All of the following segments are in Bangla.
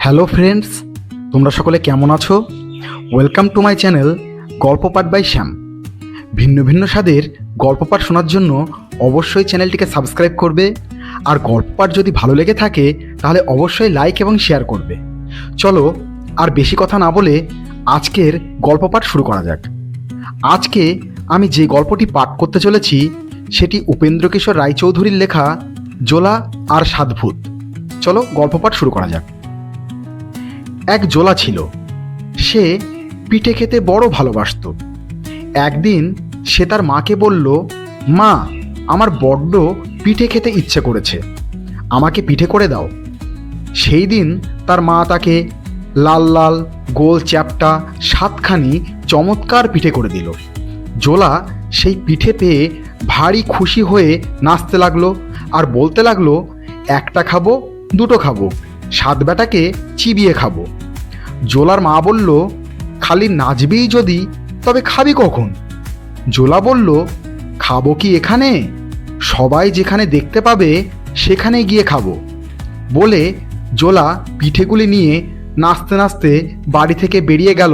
হ্যালো ফ্রেন্ডস, তোমরা সকলে কেমন আছো? ওয়েলকাম টু মাই চ্যানেল গল্প পাঠ বাই শ্যাম। ভিন্ন ভিন্ন স্বাদের গল্প পাঠ শোনার জন্য অবশ্যই চ্যানেলটিকে সাবস্ক্রাইব করবে, আর গল্প পাঠ যদি ভালো লেগে থাকে তাহলে অবশ্যই লাইক এবং শেয়ার করবে। চলো আর বেশি কথা না বলে আজকের গল্প পাঠ শুরু করা যাক। আজকে আমি যে গল্পটি পাঠ করতে চলেছি সেটি উপেন্দ্রকিশোর রায়চৌধুরীর লেখা জোলা আর সাতভূত। চলো গল্প পাঠ শুরু করা যাক। এক জোলা ছিল, সে পিঠে খেতে বড় ভালোবাসত। একদিন সে তার মাকে বলল, মা, আমার বড্ড পিঠে খেতে ইচ্ছে করেছে, আমাকে পিঠে করে দাও। সেই দিন তার মা তাকে লাল লাল গোল চ্যাপ্টা 7খানি চমৎকার পিঠে করে দিল। জোলা সেই পিঠে পেয়ে ভারী খুশি হয়ে নাচতে লাগলো আর বলতে লাগলো, একটা খাবো, দুটো খাবো, 7 বেটাকে চিবিয়ে খাবো। জোলার মা বলল, খালি নাচবেই যদি, তবে খাবি কখন? জোলা বলল, খাবো কি এখানে? সবাই যেখানে দেখতে পাবে সেখানে গিয়ে খাবো। বলে জোলা পিঠেগুলি নিয়ে নাচতে নাচতে বাড়ি থেকে বেরিয়ে গেল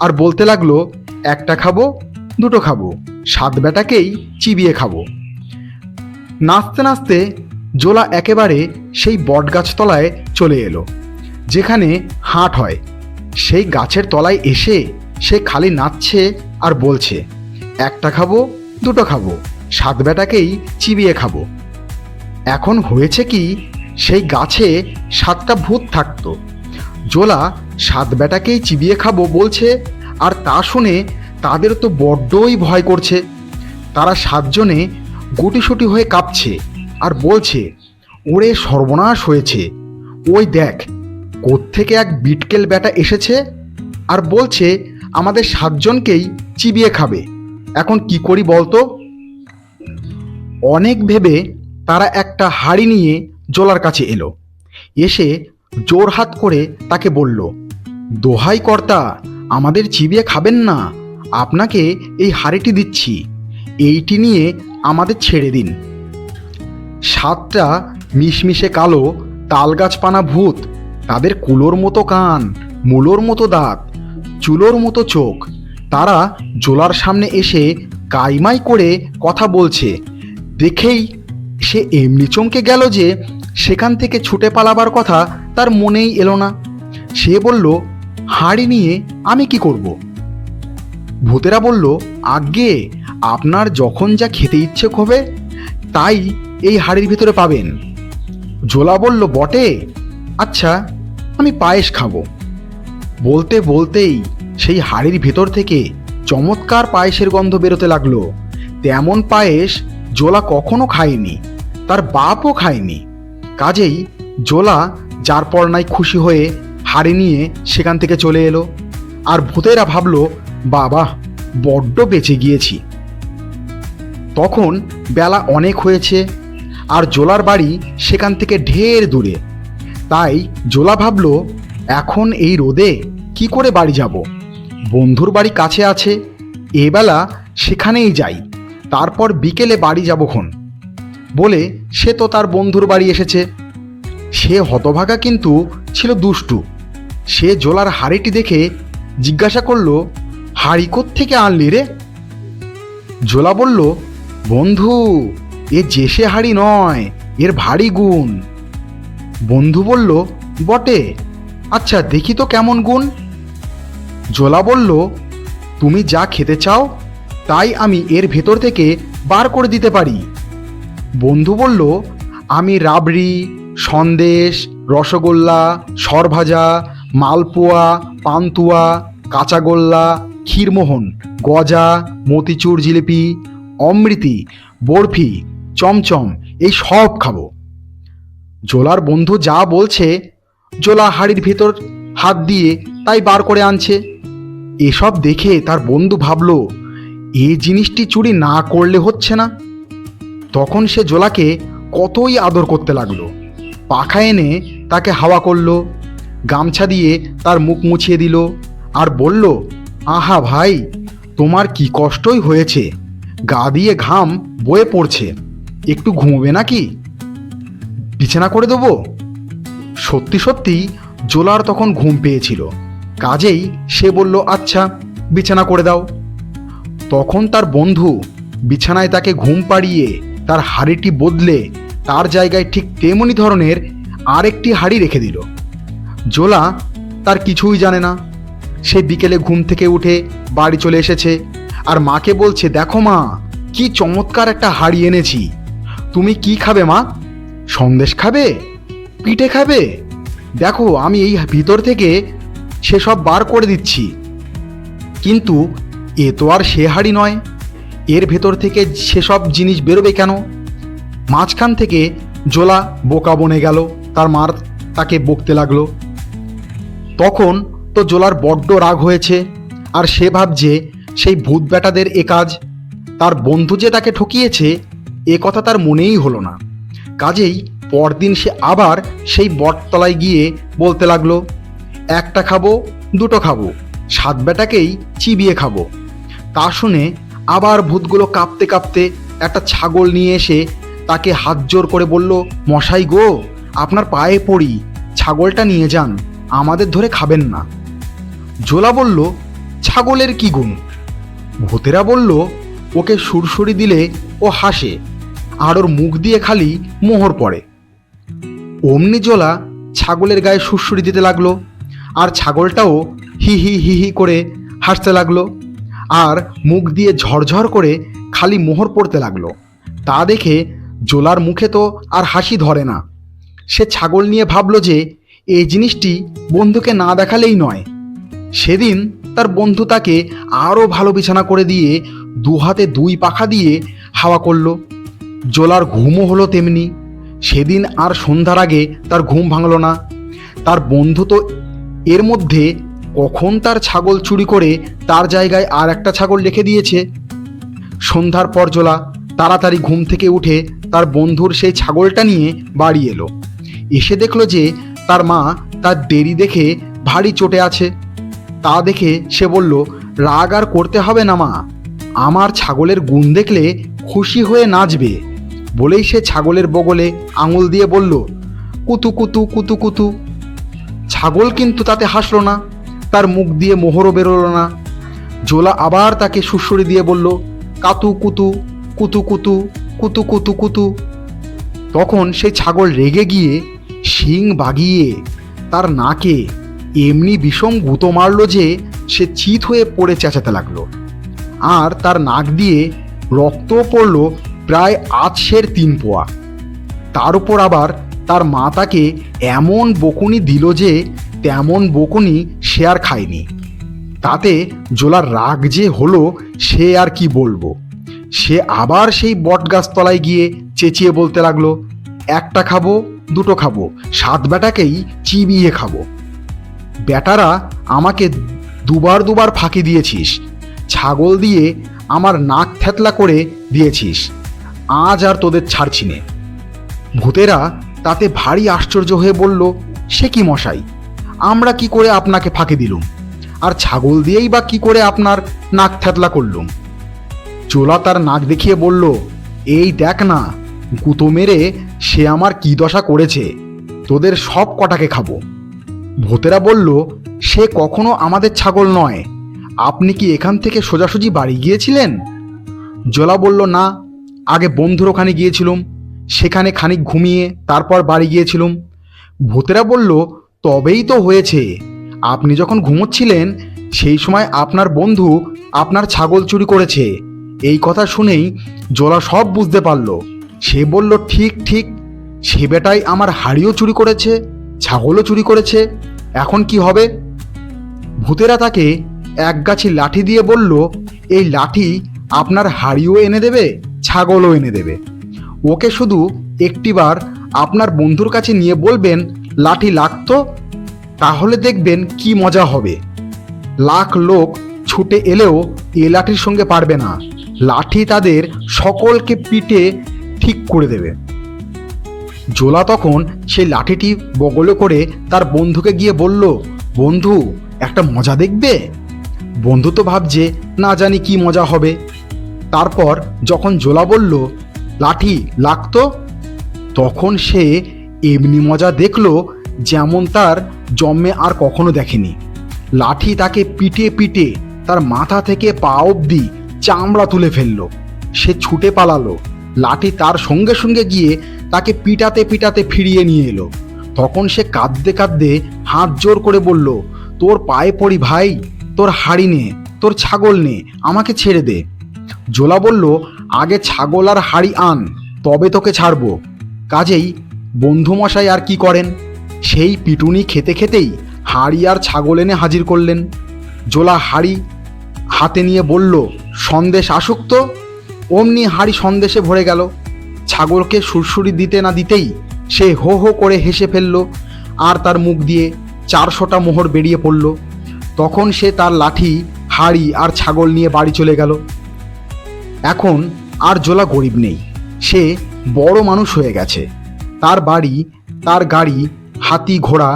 আর বলতে লাগলো, একটা খাবো, দুটো খাবো, 7 বেটাকেই চিবিয়ে খাবো। নাচতে নাচতে জোলা একেবারে সেই বটগাছতলায় চলে এলো যেখানে হাট হয়। সেই গাছের তলায় এসে সে খালি নাচছে আর বলছে, একটা খাবো, দুটো খাবো, 7 বেটাকেই চিবিয়ে খাবো। এখন হয়েছে কি, সেই গাছে 7টা ভূত থাকতো। জোলা 7 বেটাকেই চিবিয়ে খাবো বলছে, আর তা শুনে তাদের তো বড্ডই ভয় করছে। তারা 7 জনে গুটিসুটি হয়ে কাঁপছে আর বলছে, ওরে সর্বনাশ হয়েছে, ওই দেখ কোত্থেকে এক বিটকেল বেটা এসেছে আর বলছে আমাদের 7 জনকেই চিবিয়ে খাবে। এখন কি করি বলতো? অনেক ভেবে তারা একটা হাঁড়ি নিয়ে জোলার কাছে এলো। এসে জোরহাত করে তাকে বলল, দোহাই কর্তা, আমাদের চিবিয়ে খাবেন না, আপনাকে এই হাঁড়িটি দিচ্ছি, এইটি নিয়ে আমাদের ছেড়ে দিন। 7টা মিশমিশে কালো তালগাছপানা ভূত, তাদের কুলোর মতো কান, মূলোর মতো দাঁত, চুলোর মতো চোখ, তারা জোলার সামনে এসে কাইমাই করে কথা বলছে। দেখেই সে এমনি চমকে গেল যে সেখান থেকে ছুটে পালাবার কথা তার মনেই এলো না। সে বলল, হাঁড়ি নিয়ে আমি কি করব? ভূতেরা বলল, আজ্ঞে, আপনার যখন যা খেতে ইচ্ছে হবে তাই এই হাঁড়ির ভিতরে পাবেন। জোলা বলল, বটে, আচ্ছা আমি পায়েস খাবো। বলতে বলতেই সেই হাঁড়ির ভেতর থেকে চমৎকার পায়েসের গন্ধ বেরোতে লাগলো। তেমন পায়েস জোলা কখনো খায়নি, তার বাপও খায়নি। কাজেই জোলা যার পর নাই খুশি হয়ে হাঁড়ি নিয়ে সেখান থেকে চলে এলো। আর ভূতেরা ভাবলো, বাবা, বড্ড বেঁচে গিয়েছি। তখন বেলা অনেক হয়েছে আর জোলার বাড়ি সেখান থেকে ঢের দূরে। তাই জোলা ভাবলো, এখন এই রোদে কি করে বাড়ি যাব? বন্ধুর বাড়ি কাছে আছে, এবেলা সেখানেই যাই, তারপর বিকেলে বাড়ি যাবক্ষণ। বলে সে তো তার বন্ধুর বাড়ি এসেছে। সে হতভাগা কিন্তু ছিল দুষ্টু। সে জোলার হাঁড়িটি দেখে জিজ্ঞাসা করলো, হাঁড়ি কোত্থেকে আনলি রে? জোলা বলল, বন্ধু, এ যে সে হাঁড়ি নয়, এর ভারী গুণ। বন্ধু বলল, বটে, আচ্ছা দেখি তো কেমন গুণ। জোলা বলল, তুমি যা খেতে চাও তাই আমি এর ভেতর থেকে বার করে দিতে পারি। বন্ধু বলল, আমি রাবড়ি, সন্দেশ, রসগোল্লা, সরভাজা, মালপোয়া, পান্তুয়া, কাঁচাগোল্লা, ক্ষীরমোহন, গজা, মতিচুর জিলিপি, অমৃতি, বরফি, চমচম, এই সব খাবো। জোলার বন্ধু যা বলছে, জোলা হাঁড়ির ভেতর হাত দিয়ে তাই বার করে আনছে। এসব দেখে তার বন্ধু ভাবল, এই জিনিসটি চুরি না করলে হচ্ছে না। তখন সে জোলাকে কতই আদর করতে লাগলো। পাখা এনে তাকে হাওয়া করলো, গামছা দিয়ে তার মুখ মুছিয়ে দিল আর বলল, আহা ভাই, তোমার কি কষ্টই হয়েছে, গা দিয়ে ঘাম বয়ে পড়ছে, একটু ঘুমোবে নাকি? বিছানা করে দেবো? সত্যি সত্যি জোলার তখন ঘুম পেয়েছিল, কাজেই সে বলল, আচ্ছা বিছানা করে দাও। তখন তার বন্ধু বিছানায় তাকে ঘুম পাড়িয়ে তার হাঁড়িটি বদলে তার জায়গায় ঠিক তেমনি ধরনের আরেকটি হাঁড়ি রেখে দিল। জোলা তার কিছুই জানে না। সে বিকেলে ঘুম থেকে উঠে বাড়ি চলে এসেছে আর মাকে বলছে, দেখো মা, কি চমৎকার একটা হাঁড়ি এনেছি। তুমি কি খাবে মা? সন্দেশ খাবে? পিঠে খাবে? দেখো আমি এই ভিতর থেকে সেসব বার করে দিচ্ছি। কিন্তু এ তো আর সে হাঁড়ি নয়, এর ভেতর থেকে সেসব জিনিস বেরোবে কেন? মাঝখান থেকে জোলা বোকা বনে গেল, তার মার তাকে বকতে লাগলো। তখন তো জোলার বড্ড রাগ হয়েছে, আর সে ভাবছে সেই ভূত বেটাদের এ কাজ। তার বন্ধু যে তাকে ঠকিয়েছে এ কথা তার মনেই হলো না। কাজেই পরদিন সে আবার সেই বটতলায় গিয়ে বলতে লাগলো, একটা খাবো, দুটো খাবো, সাত বেটাকেই চিবিয়ে খাবো। তা শুনে আবার ভূতগুলো কাঁপতে কাঁপতে একটা ছাগল নিয়ে এসে তাকে হাত জোর করে বলল, মশাই গো, আপনার পায়ে পড়ি, ছাগলটা নিয়ে যান, আমাদের ধরে খাবেন না। জোলা বলল, ছাগলের কি গুণ? ভূতেরা বলল, ওকে সুরসুরি দিলে ও হাসে, আর ওর মুখ দিয়ে খালি মোহর পড়ে। অমনি জোলা ছাগলের গায়ে সুরসুরি দিতে লাগলো, আর ছাগলটাও হি হি হি হি করে হাসতে লাগলো, আর মুখ দিয়ে ঝরঝর করে খালি মোহর পড়তে লাগলো। তা দেখে জোলার মুখে তো আর হাসি ধরে না। সে ছাগল নিয়ে ভাবল যে এই জিনিসটি বন্ধুকে না দেখালেই নয়। সেদিন তার বন্ধু তাকে আরও ভালো বিছানা করে দিয়ে দু হাতে দুই পাখা দিয়ে হাওয়া করলো। জোলার ঘুমও হলো তেমনি। সেদিন আর সন্ধ্যার আগে তার ঘুম ভাঙল না। তার বন্ধু তো এর মধ্যে কখন তার ছাগল চুরি করে তার জায়গায় আর একটা ছাগল রেখে দিয়েছে। সন্ধ্যার পর জোলা তাড়াতাড়ি ঘুম থেকে উঠে তার বন্ধুর সেই ছাগলটা নিয়ে বাড়ি এলো। এসে দেখলো যে তার মা তার দেরি দেখে ভারী চটে আছে। তা দেখে সে বলল, রাগ আর করতে হবে না মা, আমার ছাগলের গুণ দেখলে খুশি হয়ে নাচবে। বলেই সে ছাগলের বগলে আঙুল দিয়ে বলল, কুতু কুতু কুতু কুতু। ছাগল কিন্তু তাতে হাসলো না, তার মুখ দিয়ে মোহরও বেরোলো না। জোলা আবার তাকে সুরসুরি দিয়ে বলল, কাতু কুতু কুতু কুতু কুতু কুতু কুতু। তখন সেই ছাগল রেগে গিয়ে শিং বাগিয়ে তার নাকে এমনি বিষম গুঁতো মারল যে সে চিত হয়ে পড়ে চেঁচাতে লাগলো, আর তার নাক দিয়ে রক্তও পড়ল প্রায় 3 পোয়া। তার উপর আবার তার মা তাকে এমন বকুনি দিল যে তেমন বকুনি সে আর খায়নি। তাতে জোলার রাগ যে হলো সে আর কি বলবো। সে আবার সেই বটগাছ তলায় গিয়ে চেঁচিয়ে বলতে লাগলো, একটা খাবো, দুটো খাবো, সাত বেটাকেই চিবিয়ে খাবো। বেটারা আমাকে দুবার ফাঁকি দিয়েছিস, ছাগল দিয়ে আমার নাক থ্যাতলা করে দিয়েছিস, আজ আর তোদের ছাড়ছি নে। ভূতেরা তাতে ভারী আশ্চর্য হয়ে বলল, সে কি মশাই, আমরা কি করে আপনাকে ফাঁকি দিলুম, আর ছাগল দিয়েই বা কি করে আপনার নাক থ্যাতলা করলুম? জোলা তার নাক দেখিয়ে বলল, এই দেখ না, গুঁতো মেরে সে আমার কি দশা করেছে, তোদের সব কটাকে খাবো। ভূতেরা বলল, সে কখনো আমাদের ছাগল নয়, আপনি কি এখান থেকে সোজাসুজি বাড়ি গিয়েছিলেন? জোলা বলল, না, আগে বন্ধুর ওখানে গিয়েছিলুম, সেখানে খানিক ঘুমিয়ে তারপর বাড়ি গিয়েছিলুম। ভূতেরা বলল, তবেই তো হয়েছে, আপনি যখন ঘুমোচ্ছিলেন সেই সময় আপনার বন্ধু আপনার ছাগল চুরি করেছে। এই কথা শুনেই জোলা সব বুঝতে পারল। সে বলল, ঠিক ঠিক, সে বেটাই আমার হাড়িও চুরি করেছে, ছাগলও চুরি করেছে, এখন কি হবে? ভূতেরা তাকে এক গাছি লাঠি দিয়ে বলল, এই লাঠি আপনার হাড়িও এনে দেবে, ছাগলও এনে দেবে। ওকে শুধু একটিবার আপনার বন্ধুর কাছে নিয়ে বলবেন, লাঠি লাগতো, তাহলে দেখবেন কি মজা হবে। লাখ লোক ছুটে এলেও এ লাঠির সঙ্গে পারবে না, লাঠি তাদের সকলকে পিটে ঠিক করে দেবে। জোলা তখন সেই লাঠিটি বগলে করে তার বন্ধুকে গিয়ে বলল, বন্ধু, একটা মজা দেখবে? বন্ধু তো ভাবছে না জানি কি মজা হবে। তারপর যখন জোলা বলল, লাঠি লাগতো, তখন সে এমনি মজা দেখলো যেমন তার জন্মে আর কখনো দেখেনি। লাঠি তাকে পিটে পিটে তার মাথা থেকে পা অবধি চামড়া তুলে ফেললো। সে ছুটে পালালো। লাঠি তার সঙ্গে সঙ্গে গিয়ে তাকে পিটাতে পিটাতে ফিরিয়ে নিয়ে এলো। তখন সে কাঁদতে কাঁদতে হাত জোর করে বলল, তোর পায়ে পড়ি ভাই, তোর হাড়ি নে, তোর ছাগল নে, আমাকে ছেড়ে দে। জোলা বলল, আগে ছাগল আর হাড়ি আন, তবে তোকে ছাড়বো। কাজেই বন্ধুমশাই আর কি করেন, সেই পিটুনি খেতে খেতেই হাড়ি আর ছাগল এনে হাজির করলেন। জোলা হাড়ি হাতে নিয়ে বলল, সন্দেশ আসুক তো। অমনি হাড়ি সন্দেশে ভরে গেল। ছাগলকে সুরসুরি দিতে না দিতেই সে হো হো করে হেসে ফেলল, আর তার মুখ দিয়ে 400টা মোহর বেরিয়ে পড়ল। তখন সে তার লাঠি, হাড়ি আর ছাগল নিয়ে বাড়ি চলে গেল। এখন আর জোলা গরিব নেই, সে বড় মানুষ হয়ে গেছে। তার বাড়ি, তার গাড়ি, হাতি ঘোড়া,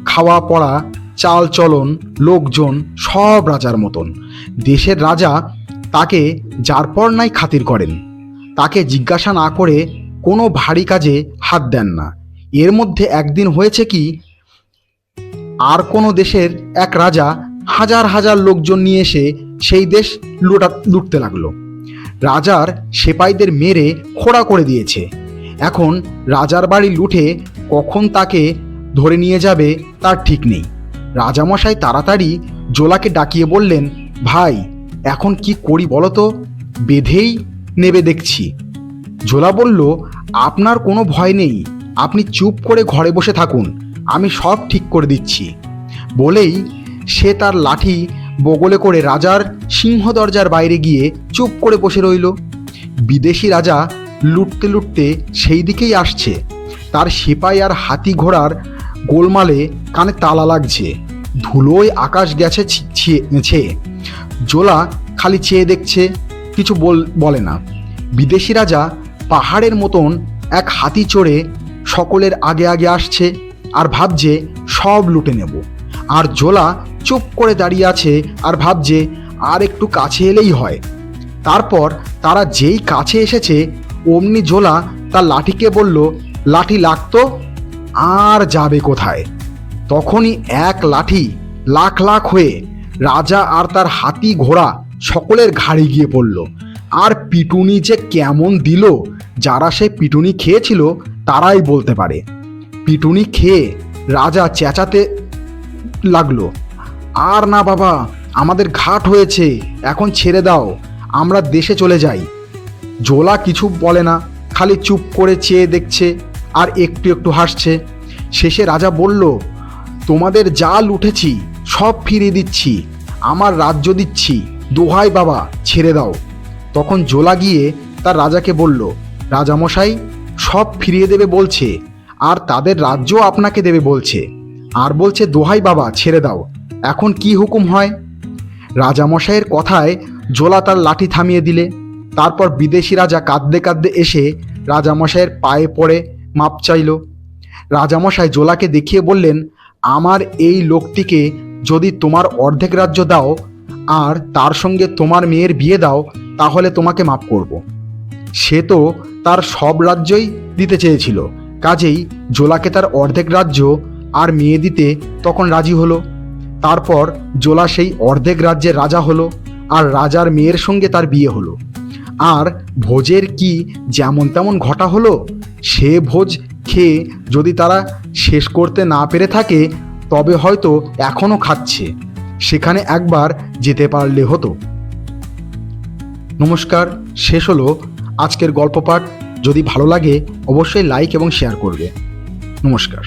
খাওয়া পড়া, চাল চলন, লোকজন সব রাজার মতন। দেশের রাজা তাকে যার পর নাই খাতির করেন, তাকে জিজ্ঞাসা না করে কোনো ভারী কাজে হাত দেন না। এর মধ্যে একদিন হয়েছে কি, আর কোনো দেশের এক রাজা হাজার হাজার লোকজন নিয়ে এসে সেই দেশ লুটতে লাগলো। রাজার সেপাইদের মেরে খোড়া করে দিয়েছে। এখন রাজার বাড়ি লুটে কখন তাকে ধরে নিয়ে যাবে তার ঠিক নেই। রাজামশাই তাড়াতাড়ি জোলাকে ডাকিয়ে বললেন, ভাই এখন কি করি বলো তো, বেঁধেই নেবে দেখছি। জোলা বলল, আপনার কোনো ভয় নেই, আপনি চুপ করে ঘরে বসে থাকুন, আমি সব ঠিক করে দিচ্ছি। বলেই সে তার লাঠি বগলে করে রাজার সিংহ দরজার বাইরে গিয়ে চুপ করে বসে রইল। বিদেশি রাজা লুটতে লুটতে সেই দিকেই আসছে। তার সিপাই আর হাতি ঘোড়ার গোলমালে কানে তালা লাগছে, ধুলোয় আকাশ গেছে ছেয়ে। জোলা খালি চেয়ে দেখছে, কিছু বলে না। বিদেশি রাজা পাহাড়ের মতন এক হাতি চড়ে সকলের আগে আগে আসছে আর ভাবছে সব লুটে নেব। আর জোলা চুপ করে দাঁড়িয়ে আছে আর ভাবছে আর একটু কাছে এলেই হয়। তারপর তারা যেই কাছে এসেছে অমনি জোলা তার লাঠিকে বলল, লাঠি লাগতো, আর যাবে কোথায়। তখনই এক লাঠি লাখ লাখ হয়ে রাজা আর তার হাতি ঘোড়া সকলের ঘাড়ে গিয়ে পড়ল। আর পিটুনি যে কেমন দিল, যারা সে পিটুনি খেয়েছিল তারাই বলতে পারে। পিটুনি খেয়ে রাজা চেঁচাতে লাগলো, আর না বাবা, আমাদের ঘাট হয়েছে, এখন ছেড়ে দাও, আমরা দেশে চলে যাই। জোলা কিছু বলে না, খালি চুপ করে চেয়ে দেখছে আর একটু একটু হাসছে। শেষে রাজা বলল, তোমাদের যা লুটেছি সব ফিরিয়ে দিচ্ছি, আমার রাজ্য দিচ্ছি, দোহাই বাবা ছেড়ে দাও। তখন জোলা গিয়ে তার রাজাকে বলল, রাজামশাই সব ফিরিয়ে দেবে বলছে, আর তাদের রাজ্য আপনাকে দেবে বলছে, আর বলছে দোহাই বাবা ছেড়ে দাও, এখন কি হুকুম হয়। রাজামশাইয়ের কথায় জোলা তার লাঠি থামিয়ে দিলে। তারপর বিদেশি রাজা কাঁদতে কাঁদতে এসে রাজামশাইয়ের পায়ে পড়ে মাপ চাইল। রাজামশাই জোলাকে দেখিয়ে বললেন, আমার এই লোকটিকে যদি তোমার অর্ধেক রাজ্য দাও আর তার সঙ্গে তোমার মেয়ের বিয়ে দাও, তাহলে তোমাকে মাপ করব। সে তো তার সব রাজ্যই দিতে চেয়েছিল, কাজেই জোলাকে তার অর্ধেক রাজ্য আর মেয়ে দিতে তখন রাজি হলো। তারপর জোলা সেই অর্ধেক রাজ্যের রাজা হলো, আর রাজার মেয়ের সঙ্গে তার বিয়ে হলো। আর ভোজের কি যেমন তেমন ঘটা হলো, সে ভোজ খেয়ে যদি তারা শেষ করতে না পেরে থাকে তবে হয়তো এখনও খাচ্ছে, সেখানে একবার যেতে পারলে হতো। নমস্কার, শেষ হলো আজকের গল্প পাঠ। যদি ভালো লাগে অবশ্যই লাইক এবং শেয়ার করবে। নমস্কার।